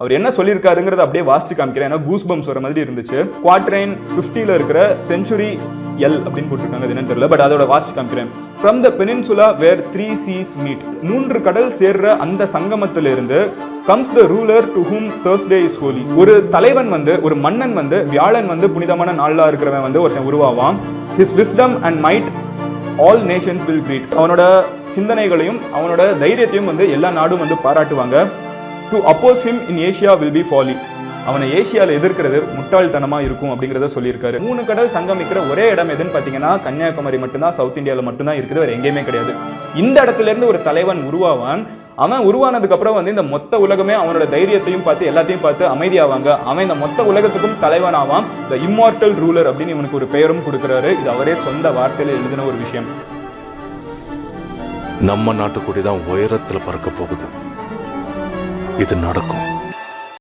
அவர் என்ன சொல்லியிருக்காருங்கிறத அப்படியே வாசிச்சு காமிக்கிறேன். ஏன்னா கூஸ் பம்ஸ் வர மாதிரி இருந்துச்சு. குவாட்ரைன் 50ல இருக்கிற செஞ்சுரி எல் அப்படின்னு போட்டிருக்காங்க, அது என்னன்னு தெரியல, பட் அதோட வாசிச்சு காமிக்கிறேன். From the peninsula where 3 seas meet, 3 கடல் சேர்ற அந்த சங்கமத்திலிருந்து comes the ruler to whom Thursday is holy. ஒரு தலைவன் வந்து, ஒரு மன்னன் வந்து, வியாழன் வந்து புனிதமான நாளா இருக்கிறவன் வந்து ஒருத்தன் உருவாவான். His wisdom and might all nations will greet. அவனோட சிந்தனைகளையும் அவனோட தைரியத்தையும் வந்து எல்லா நாடும் வந்து பாராட்டுவாங்க. To oppose him in Asia will be folly. அவனை ஏசியாவில் எதிர்க்கிறது முட்டாள்தனமா இருக்கும் அப்படிங்கிறத சொல்லியிருக்காரு. 3 கடல் சங்கமிக்கிற ஒரே இடம் எதுன்னு பார்த்தீங்கன்னா கன்னியாகுமரி மட்டும்தான், சவுத் இந்தியாவில் மட்டும்தான் இருக்குது, வேற எங்கேயுமே கிடையாது. இந்த இடத்துல இருந்து ஒரு தலைவன் உருவாவான். அவன் உருவானதுக்கு அப்புறம் வந்து இந்த மொத்த உலகமே அவனோட தைரியத்தையும் பார்த்து எல்லாத்தையும் பார்த்து அமைதியாவாங்க. அவன் இந்த மொத்த உலகத்துக்கும் தலைவன் ஆவான். த இம்மார்டல் ரூலர் அப்படின்னு இவனுக்கு ஒரு பெயரும் கொடுக்கிறாரு. இது அவரே சொந்த வார்த்தையில எழுதின ஒரு விஷயம். நம்ம நாட்டுக்குடி தான் உயரத்துல பறக்க போகுது. இது நடக்கும்.